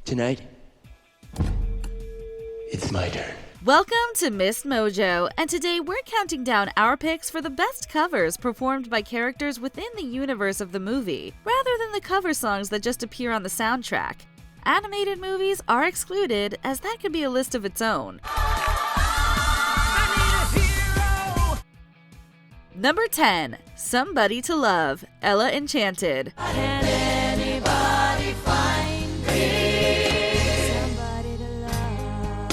Tonight, it's my turn. Welcome to MsMojo, and today we're counting down our picks for the best covers performed by characters within the universe of the movie, rather than the cover songs that just appear on the soundtrack. Animated movies are excluded, as that could be a list of its own. Number 10. Somebody to Love, Ella Enchanted. Can anybody find me somebody to love?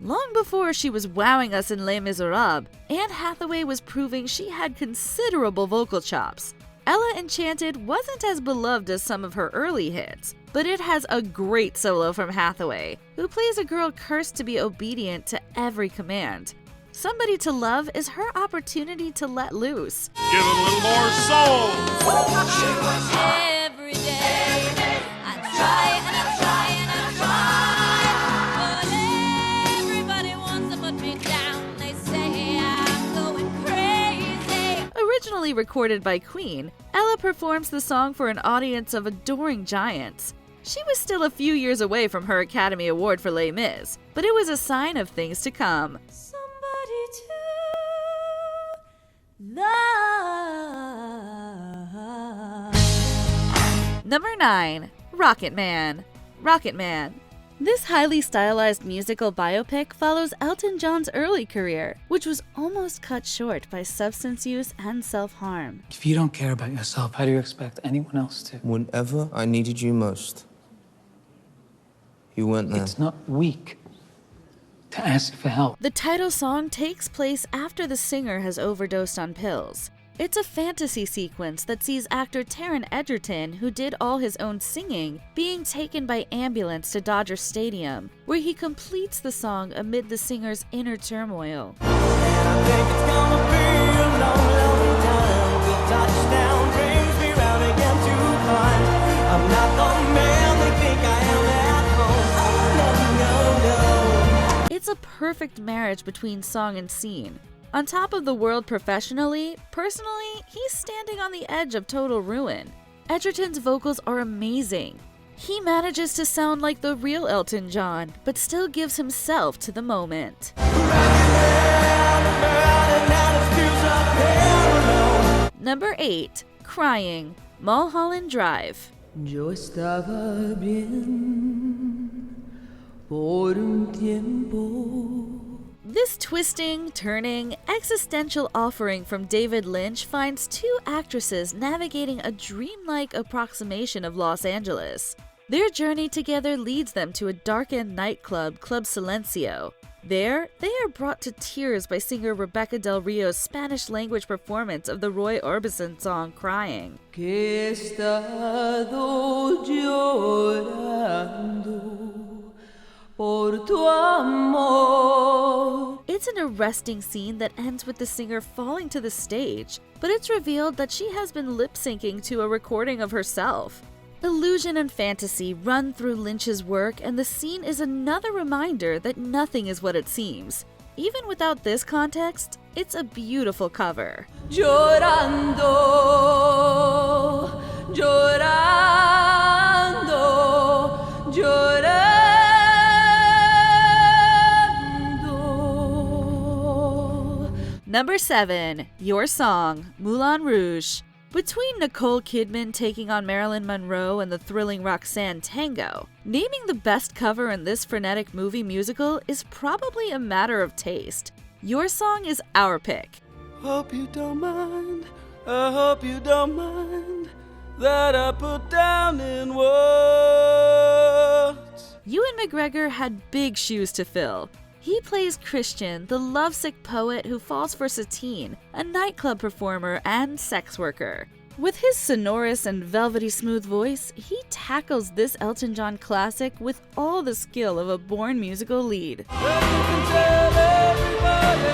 Long before she was wowing us in Les Miserables, Anne Hathaway was proving she had considerable vocal chops. Ella Enchanted wasn't as beloved as some of her early hits, but it has a great solo from Hathaway, who plays a girl cursed to be obedient to every command. Somebody to Love is her opportunity to let loose. Give it a little more soul. Every day I try and I try and I try, but everybody wants to put me down. They say I'm going crazy. Originally recorded by Queen, Ella performs the song for an audience of adoring giants. She was still a few years away from her Academy Award for Les Mis, but it was a sign of things to come. Somebody to love. Number 9. Rocketman. Rocketman. This highly stylized musical biopic follows Elton John's early career, which was almost cut short by substance use and self-harm. If you don't care about yourself, how do you expect anyone else to? Whenever I needed you most, you weren't there. It's not weak to ask for help. The title song takes place after the singer has overdosed on pills. It's a fantasy sequence that sees actor Taron Egerton, who did all his own singing, being taken by ambulance to Dodger Stadium, where he completes the song amid the singer's inner turmoil. It's a perfect marriage between song and scene. On top of the world professionally, personally, he's standing on the edge of total ruin. Egerton's vocals are amazing. He manages to sound like the real Elton John, but still gives himself to the moment. Number 8. Crying, Mulholland Drive. Yo estaba bien por un tiempo. This twisting, turning, existential offering from David Lynch finds two actresses navigating a dreamlike approximation of Los Angeles. Their journey together leads them to a darkened nightclub, Club Silencio. There, they are brought to tears by singer Rebecca Del Rio's Spanish-language performance of the Roy Orbison song Crying. Que he estado llorando por tu amor. It's an arresting scene that ends with the singer falling to the stage, but it's revealed that she has been lip-syncing to a recording of herself. Illusion and fantasy run through Lynch's work, and the scene is another reminder that nothing is what it seems. Even without this context, it's a beautiful cover. Llorando, llorando, llorando. Number 7. Your Song, Moulin Rouge. Between Nicole Kidman taking on Marilyn Monroe and the thrilling Roxanne tango, naming the best cover in this frenetic movie musical is probably a matter of taste. Your Song is our pick. Hope you don't mind, I hope you don't mind that I put down in words. Ewan McGregor had big shoes to fill. He plays Christian, the lovesick poet who falls for Satine, a nightclub performer and sex worker. With his sonorous and velvety smooth voice, he tackles this Elton John classic with all the skill of a born musical lead. Well, you can tell everybody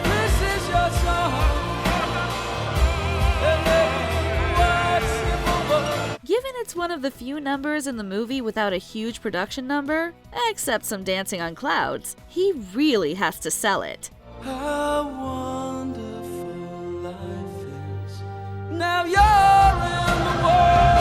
this is your song. And everyone's simple. Given it's one of the few numbers in the movie without a huge production number, except some dancing on clouds, he really has to sell it. How wonderful life is. Now you're in the world.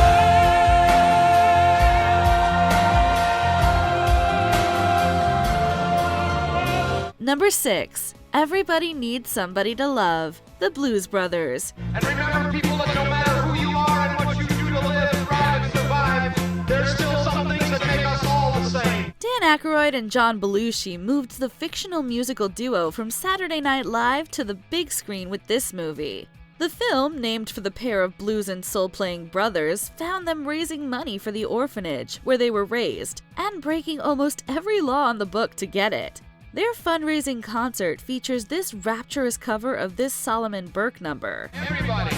Number 6. Everybody Needs Somebody to Love, The Blues Brothers. And remember, people, that no matter who you are and what you do to live, thrive, and survive, there's still some things that make us all the same. Dan Aykroyd and John Belushi moved the fictional musical duo from Saturday Night Live to the big screen with this movie. The film, named for the pair of blues and soul-playing brothers, found them raising money for the orphanage where they were raised, and breaking almost every law on the book to get it. Their fundraising concert features this rapturous cover of this Solomon Burke number. Everybody.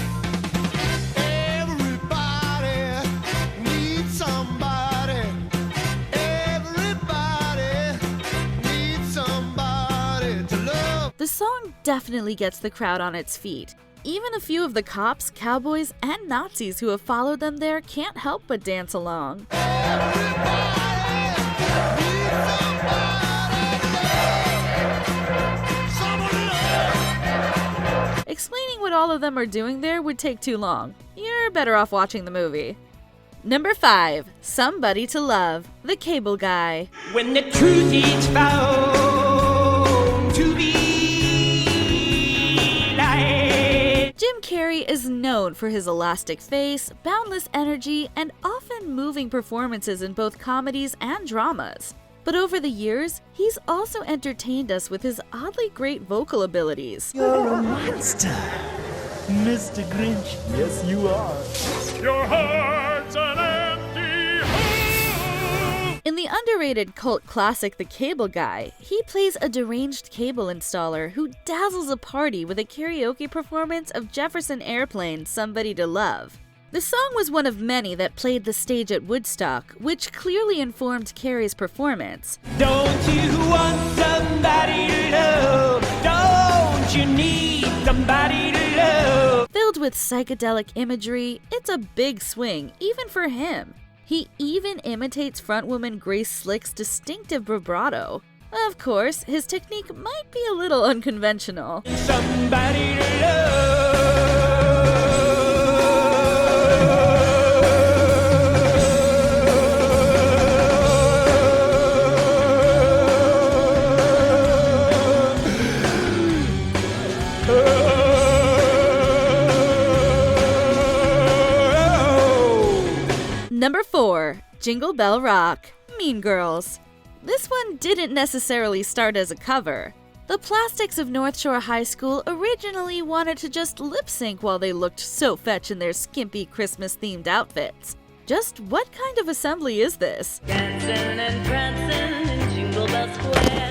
The song definitely gets the crowd on its feet. Even a few of the cops, cowboys, and Nazis who have followed them there can't help but dance along. Explaining what all of them are doing there would take too long. You're better off watching the movie. Number 5. Somebody to Love, The Cable Guy. When the truth is found to be light. Jim Carrey is known for his elastic face, boundless energy, and often moving performances in both comedies and dramas. But over the years, he's also entertained us with his oddly great vocal abilities. You're a monster, Mr. Grinch. Yes, you are. Your heart's an empty hole. In the underrated cult classic The Cable Guy, he plays a deranged cable installer who dazzles a party with a karaoke performance of Jefferson Airplane's Somebody to Love. The song was one of many that played the stage at Woodstock, which clearly informed Carey's performance. Don't you want somebody to love? Don't you need somebody to love? Filled with psychedelic imagery, it's a big swing, even for him. He even imitates frontwoman Grace Slick's distinctive vibrato. Of course, his technique might be a little unconventional. Somebody to love. Number 4. Jingle Bell Rock, Mean Girls. This one didn't necessarily start as a cover. The Plastics of North Shore High School originally wanted to just lip-sync while they looked so fetch in their skimpy Christmas-themed outfits. Just what kind of assembly is this? Dancing and prancing in Jingle Bell Square.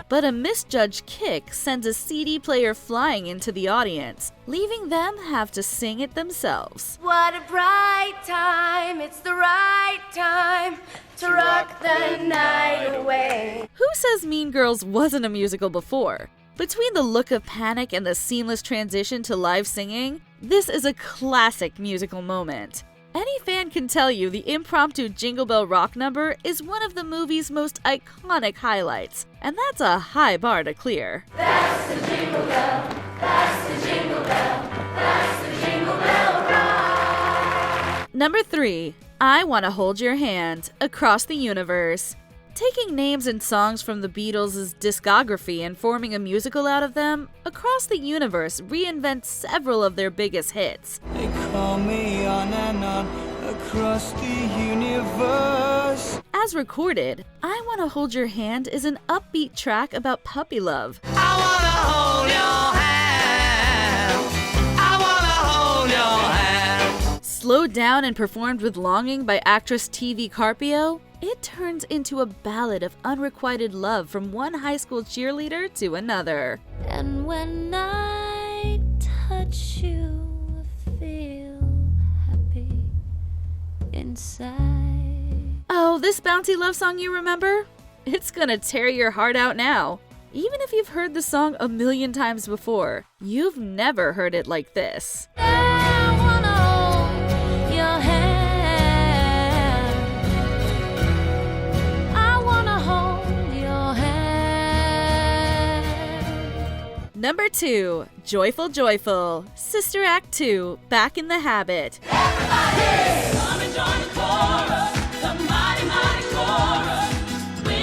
But a misjudged kick sends a CD player flying into the audience, leaving them have to sing it themselves. What a bright time, it's the right time to rock the night away. Who says Mean Girls wasn't a musical before? Between the look of panic and the seamless transition to live singing, this is a classic musical moment. Any fan can tell you the impromptu Jingle Bell Rock number is one of the movie's most iconic highlights, and that's a high bar to clear. That's the Jingle Bell, that's the Jingle Bell, that's the Jingle Bell Rock. Number 3. I Wanna Hold Your Hand, Across the Universe. Taking names and songs from the Beatles' discography and forming a musical out of them, Across the Universe reinvents several of their biggest hits. They call me on and on across the universe. As recorded, I Wanna Hold Your Hand is an upbeat track about puppy love. I wanna hold your hand. I wanna hold your hand. Slowed down and performed with longing by actress TV Carpio, it turns into a ballad of unrequited love from one high school cheerleader to another. And when I touch you, I feel happy inside. Oh, this bouncy love song you remember? It's gonna tear your heart out now. Even if you've heard the song a million times before, you've never heard it like this. I wanna hold your hand. I wanna hold your hand. Number 2. Joyful Joyful, Sister Act 2, Back in the Habit. Come and join the chorus, the mighty, mighty chorus. We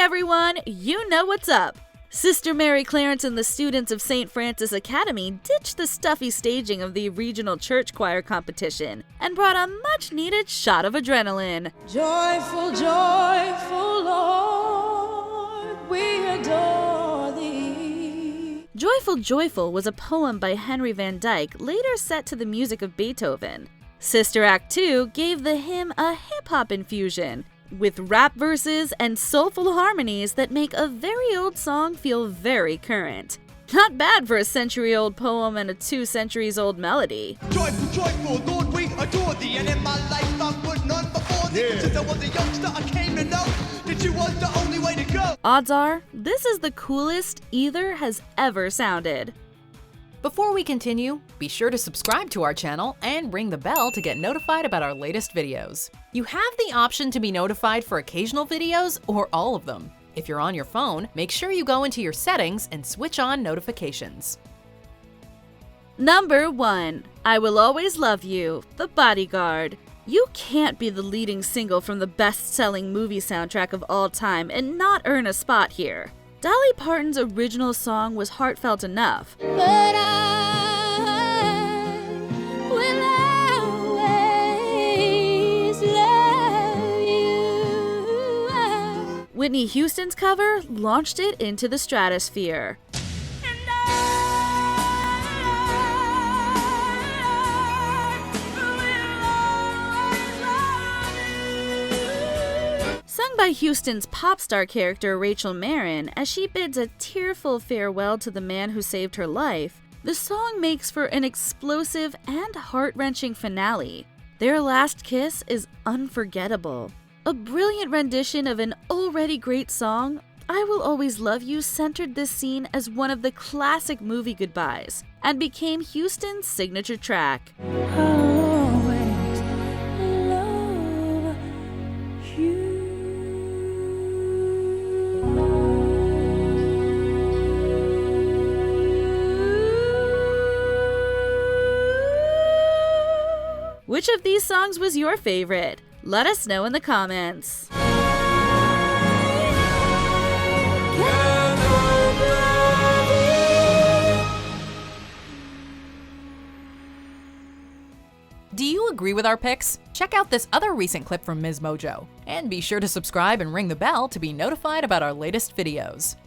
everyone, you know what's up. Sister Mary Clarence and the students of St. Francis Academy ditched the stuffy staging of the regional church choir competition and brought a much-needed shot of adrenaline. Joyful, joyful Lord, we adore thee. Joyful, Joyful was a poem by Henry Van Dyke, later set to the music of Beethoven. Sister Act 2 gave the hymn a hip-hop infusion, with rap verses and soulful harmonies that make a very old song feel very current. Not bad for a century-old poem and a 2 centuries-old melody. Joyful, joyful, Lord, we adore thee. And in my life I put none before thee. Since I was a youngster, I came to know that you was the only way to go. Odds are, this is the coolest either has ever sounded. Before we continue, be sure to subscribe to our channel and ring the bell to get notified about our latest videos. You have the option to be notified for occasional videos or all of them. If you're on your phone, make sure you go into your settings and switch on notifications. Number 1. I Will Always Love You, The Bodyguard. You can't be the leading single from the best-selling movie soundtrack of all time and not earn a spot here. Dolly Parton's original song was heartfelt enough, But I will always love you. Whitney Houston's cover launched it into the stratosphere. Sung by Houston's pop star character Rachel Marin as she bids a tearful farewell to the man who saved her life, the song makes for an explosive and heart-wrenching finale. Their last kiss is unforgettable. A brilliant rendition of an already great song, I Will Always Love You centered this scene as one of the classic movie goodbyes and became Houston's signature track. Which of these songs was your favorite? Let us know in the comments. Do you agree with our picks? Check out this other recent clip from MsMojo. And be sure to subscribe and ring the bell to be notified about our latest videos.